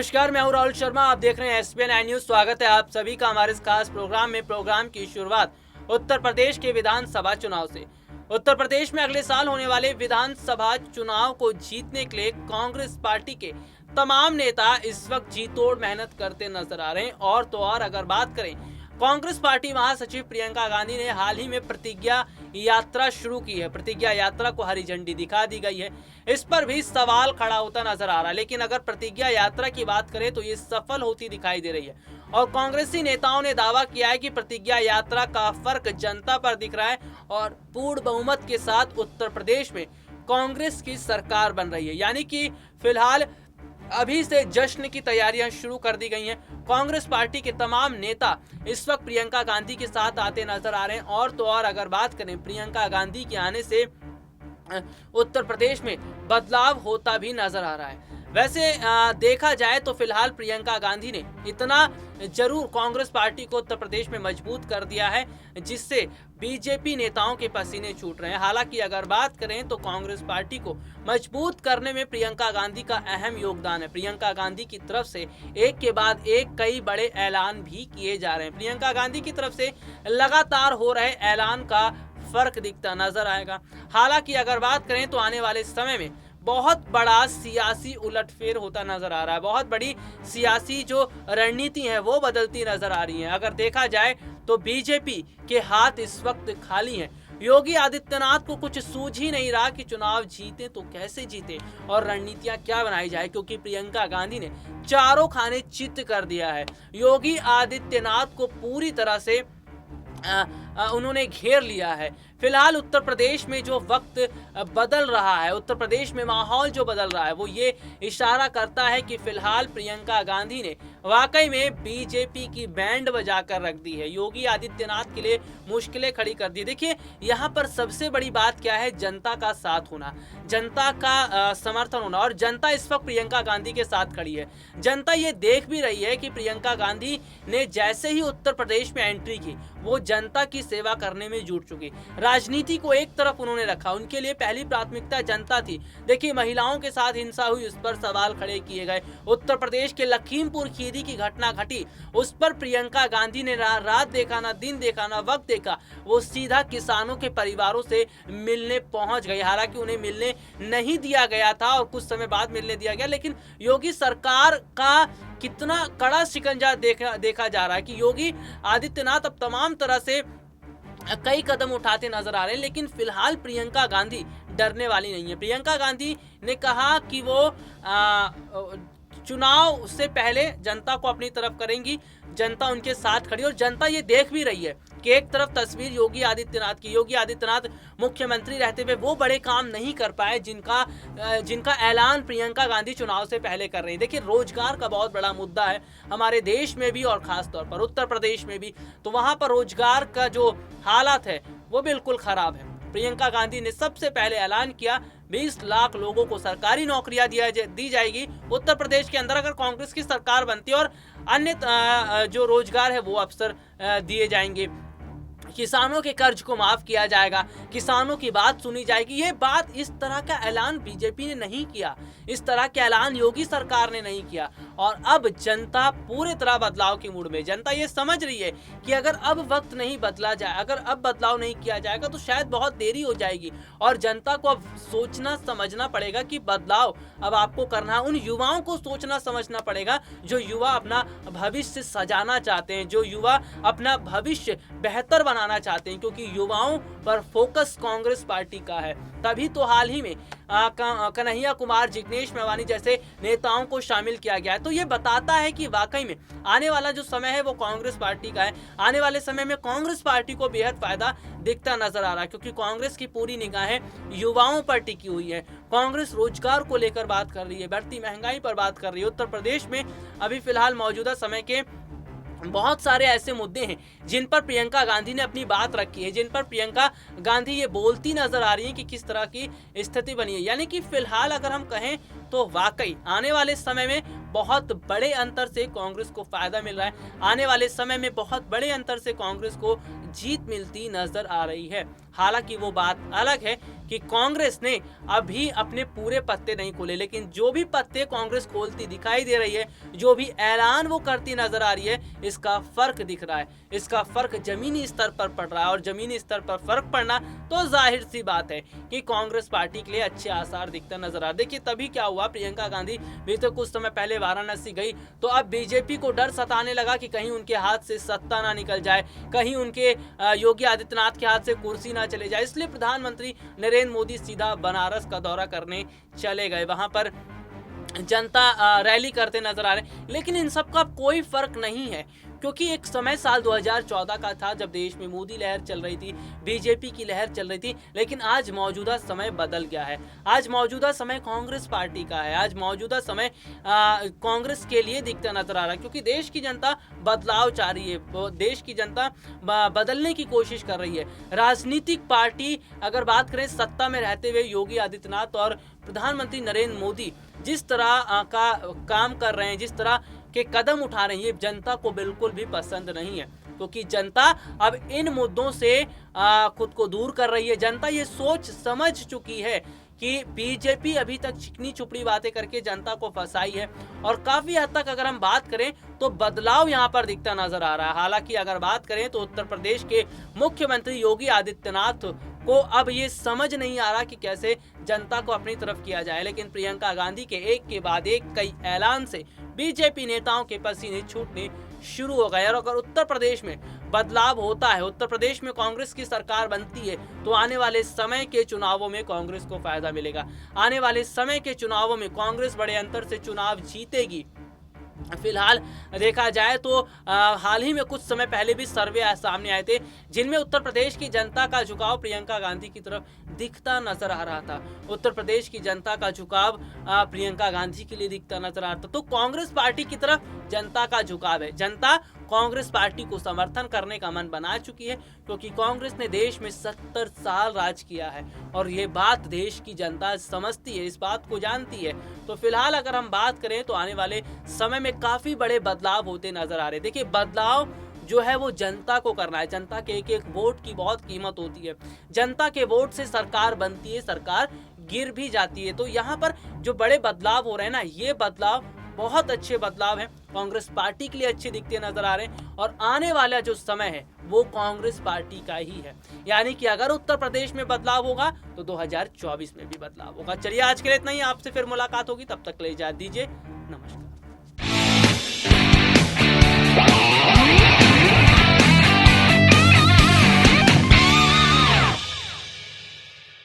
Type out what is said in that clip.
नमस्कार, मैं हूं राहुल शर्मा। आप देख रहे हैं SBN न्यूज। स्वागत है आप सभी का हमारे इस खास प्रोग्राम में। प्रोग्राम की शुरुआत उत्तर प्रदेश के विधानसभा चुनाव से। उत्तर प्रदेश में अगले साल होने वाले विधानसभा चुनाव को जीतने के लिए कांग्रेस पार्टी के तमाम नेता इस वक्त जी तोड़ मेहनत करते नजर आ रहे हैं। और तो और अगर बात करें, कांग्रेस पार्टी महासचिव प्रियंका गांधी ने हाल ही में प्रतिज्ञा यात्रा शुरू की है। प्रतिज्ञा यात्रा को हरी झंडी दिखा दी गई है। इस पर भी सवाल खड़ा होता नजर आ रहा है। लेकिन अगर प्रतिज्ञा यात्रा की बात करें तो ये सफल होती दिखाई दे रही है। और कांग्रेसी नेताओं ने दावा किया है कि प्रतिज्ञा यात्रा का फर्क जनता पर दिख रहा है और पूर्ण बहुमत के साथ उत्तर प्रदेश में कांग्रेस की सरकार बन रही है। यानी कि फिलहाल अभी से जश्न की तैयारियां शुरू कर दी गई हैं। कांग्रेस पार्टी के तमाम नेता इस वक्त प्रियंका गांधी के साथ आते नजर आ रहे हैं। और तो और अगर बात करें, प्रियंका गांधी के आने से उत्तर प्रदेश में बदलाव होता भी नजर आ रहा है। वैसे देखा जाए तो फिलहाल प्रियंका गांधी ने इतना जरूर कांग्रेस पार्टी को उत्तर प्रदेश में मजबूत कर दिया है जिससे बीजेपी नेताओं के पसीने छूट रहे हैं। हालांकि अगर बात करें तो कांग्रेस पार्टी को मजबूत करने में प्रियंका गांधी का अहम योगदान है। प्रियंका गांधी की तरफ से एक के बाद एक कई बड़े ऐलान भी किए जा रहे हैं। प्रियंका गांधी की तरफ से लगातार हो रहे ऐलान का फर्क दिखता नजर आएगा। हालांकि अगर बात करें तो आने वाले समय में बहुत बड़ा सियासी उलटफेर होता नजर आ रहा है। बहुत बड़ी सियासी जो रणनीति है वो बदलती नजर आ रही है। अगर देखा जाए तो बीजेपी के हाथ इस वक्त खाली हैं। योगी आदित्यनाथ को कुछ सूझ ही नहीं रहा कि चुनाव जीते तो कैसे जीते और रणनीतियां क्या बनाई जाए, क्योंकि प्रियंका गांधी ने चारों खाने चित कर दिया है। योगी आदित्यनाथ को पूरी तरह से उन्होंने घेर लिया है। फिलहाल उत्तर प्रदेश में जो वक्त बदल रहा है, उत्तर प्रदेश में माहौल जो बदल रहा है, वो ये इशारा करता है कि फिलहाल प्रियंका गांधी ने वाकई में बीजेपी की बैंड बजा कर रख दी है। योगी आदित्यनाथ के लिए मुश्किलें खड़ी कर दी। देखिए, यहाँ पर सबसे बड़ी बात क्या है, जनता का साथ होना, जनता का समर्थन होना। और जनता इस वक्त प्रियंका गांधी के साथ खड़ी है। जनता ये देख भी रही है कि प्रियंका गांधी ने जैसे ही उत्तर प्रदेश में एंट्री की, वो जनता की सेवा करने में जुट चुकी। राजनीति को एक तरफ उन्होंने रखा, उनके लिए पहली प्राथमिकता जनता थी। देखिए, महिलाओं के साथ हिंसा हुई, उस पर सवाल खड़े किए गए। उत्तर प्रदेश के लखीमपुर खीरी की घटना घटी, उस पर प्रियंका गांधी ने रात देखा ना दिन देखा ना वक्त देखा, वो सीधा किसानों के परिवारों से मिलने पहुंच गई। हालांकि उन्हें मिलने नहीं दिया गया था और कुछ समय बाद मिलने दिया गया, लेकिन योगी सरकार का कितना कड़ा शिकंजा देखा जा रहा है कि योगी आदित्यनाथ अब तमाम तरह से कई कदम उठाते नजर आ रहे हैं। लेकिन फिलहाल प्रियंका गांधी डरने वाली नहीं है। प्रियंका गांधी ने कहा कि वो चुनाव से पहले जनता को अपनी तरफ करेंगी, जनता उनके साथ खड़ी। और जनता ये देख भी रही है कि एक तरफ तस्वीर योगी आदित्यनाथ की, योगी आदित्यनाथ मुख्यमंत्री रहते हुए वो बड़े काम नहीं कर पाए जिनका ऐलान प्रियंका गांधी चुनाव से पहले कर रही है। देखिए, रोजगार का बहुत बड़ा मुद्दा है हमारे देश में भी और खास तौर पर उत्तर प्रदेश में भी। तो वहां पर रोजगार का जो हालात है वो बिल्कुल खराब है। प्रियंका गांधी ने सबसे पहले ऐलान किया 20 लाख लोगों को सरकारी नौकरियां दी जाएगी उत्तर प्रदेश के अंदर अगर कांग्रेस की सरकार बनती है, और अन्य जो रोजगार है वो अवसर दिए जाएंगे। किसानों के कर्ज को माफ किया जाएगा, किसानों की बात सुनी जाएगी। ये बात, इस तरह का ऐलान बीजेपी ने नहीं किया, इस तरह के ऐलान योगी सरकार ने नहीं किया। और अब जनता पूरी तरह बदलाव की मूड में। जनता ये समझ रही है कि अगर अब वक्त नहीं बदला जाए, अगर अब बदलाव नहीं किया जाएगा तो शायद बहुत देरी हो जाएगी। और जनता को अब सोचना समझना पड़ेगा कि बदलाव अब आपको करना है। उन युवाओं को सोचना समझना पड़ेगा जो युवा अपना भविष्य सजाना चाहते हैं, जो युवा अपना भविष्य बेहतर बनाना चाहते हैं, क्योंकि युवाओं पर फोकस कांग्रेस पार्टी का है। तभी तो हाल ही में कन्हैया कुमार, जिग्नेश मेवानी जैसे नेताओं को शामिल किया गया है। तो ये बताता है कि वाकई में आने वाला जो समय है वो कांग्रेस पार्टी का है। आने वाले समय में कांग्रेस पार्टी को बेहद फायदा दिखता नजर आ रहा है, क्योंकि कांग्रेस की पूरी निगाहें युवाओं पर टिकी हुई है। कांग्रेस रोजगार को लेकर बात कर रही है, बढ़ती महंगाई पर बात कर रही है। उत्तर प्रदेश में अभी फिलहाल मौजूदा समय के बहुत सारे ऐसे मुद्दे हैं जिन पर प्रियंका गांधी ने अपनी बात रखी है, जिन पर प्रियंका गांधी ये बोलती नजर आ रही है कि किस तरह की स्थिति बनी है। यानी कि फिलहाल अगर हम कहें तो वाकई आने वाले समय में बहुत बड़े अंतर से कांग्रेस को फायदा मिल रहा है। आने वाले समय में बहुत बड़े अंतर से कांग्रेस को जीत मिलती नजर आ रही है। हालांकि वो बात अलग है कि कांग्रेस ने अभी अपने पूरे पत्ते नहीं खोले, लेकिन जो भी पत्ते कांग्रेस खोलती दिखाई दे रही है, जो भी ऐलान वो करती नजर आ रही है, इसका फर्क दिख रहा है। इसका फर्क जमीनी स्तर पर पड़ रहा है और जमीनी स्तर पर फर्क पड़ना तो जाहिर सी बात है कि कांग्रेस पार्टी के लिए अच्छे आसार दिखता नजर आ रहा है। देखिए तभी क्या हुआ, प्रियंका गांधी भी तो कुछ समय पहले वाराणसी गई, तो अब बीजेपी को डर सताने लगा कि कहीं उनके हाथ से सत्ता ना निकल जाए, कहीं उनके योगी आदित्यनाथ के हाथ से कुर्सी ना चले जाए। इसलिए प्रधानमंत्री नरेंद्र मोदी सीधा बनारस का दौरा करने चले गए। वहां पर जनता रैली करते नजर आ रहे हैं, लेकिन इन सब का कोई फर्क नहीं है, क्योंकि एक समय साल 2014 का था जब देश में मोदी लहर चल रही थी, बीजेपी की लहर चल रही थी। लेकिन आज मौजूदा समय बदल गया है। आज मौजूदा समय कांग्रेस पार्टी का है। आज मौजूदा समय कांग्रेस के लिए दिखता नजर आ रहा है, क्योंकि देश की जनता बदलाव चाह रही है, देश की जनता बदलने की कोशिश कर रही है। राजनीतिक पार्टी अगर बात करें, सत्ता में रहते हुए योगी आदित्यनाथ और प्रधानमंत्री नरेंद्र मोदी जिस तरह का काम कर रहे हैं, जिस तरह के कदम उठा रही है, जनता को बिल्कुल भी पसंद नहीं है, क्योंकि जनता अब इन मुद्दों से खुद को दूर कर रही है। जनता ये सोच समझ चुकी है कि बीजेपी अभी तक चिकनी चुपड़ी बातें करके जनता को फंसाई है, और काफी हद तक अगर हम बात करें तो बदलाव यहाँ पर दिखता नजर आ रहा है। हालांकि अगर बात करें तो उत्तर प्रदेश के मुख्यमंत्री योगी आदित्यनाथ को अब ये समझ नहीं आ रहा कि कैसे जनता को अपनी तरफ किया जाए, लेकिन प्रियंका गांधी के एक के बाद एक कई ऐलान से बीजेपी नेताओं के पसीने छूटने शुरू हो गए। और अगर उत्तर प्रदेश में बदलाव होता है, उत्तर प्रदेश में कांग्रेस की सरकार बनती है, तो आने वाले समय के चुनावों में कांग्रेस को फायदा मिलेगा। आने वाले समय के चुनावों में कांग्रेस बड़े अंतर से चुनाव जीतेगी। फिलहाल देखा जाए तो हाल ही में कुछ समय पहले भी सर्वे सामने आए थे, जिनमें उत्तर प्रदेश की जनता का झुकाव प्रियंका गांधी की तरफ दिखता नजर आ रहा था। उत्तर प्रदेश की जनता का झुकाव प्रियंका गांधी के लिए दिखता नजर आ रहा था। तो कांग्रेस पार्टी की तरफ जनता का झुकाव है। जनता कांग्रेस पार्टी को समर्थन करने का मन बना चुकी है, क्योंकि कांग्रेस ने देश में 70 साल राज किया है, और ये बात देश की जनता समझती है, इस बात को जानती है। तो फिलहाल अगर हम बात करें तो आने वाले समय में काफी बड़े बदलाव होते नजर आ रहे हैं। देखिए बदलाव जो है वो जनता को करना है। जनता के एक एक वोट की बहुत कीमत होती है। जनता के वोट से सरकार बनती है, सरकार गिर भी जाती है। तो यहाँ पर जो बड़े बदलाव हो रहे हैं ना, ये बदलाव बहुत अच्छे बदलाव हैं, कांग्रेस पार्टी के लिए अच्छे दिखते नजर आ रहे हैं। और आने वाला जो समय है वो कांग्रेस पार्टी का ही है। यानी कि अगर उत्तर प्रदेश में बदलाव होगा तो 2024 में भी बदलाव होगा। चलिए आज के लिए इतना ही, आपसे फिर मुलाकात होगी, तब तक ले इजाजत दीजिए, नमस्कार।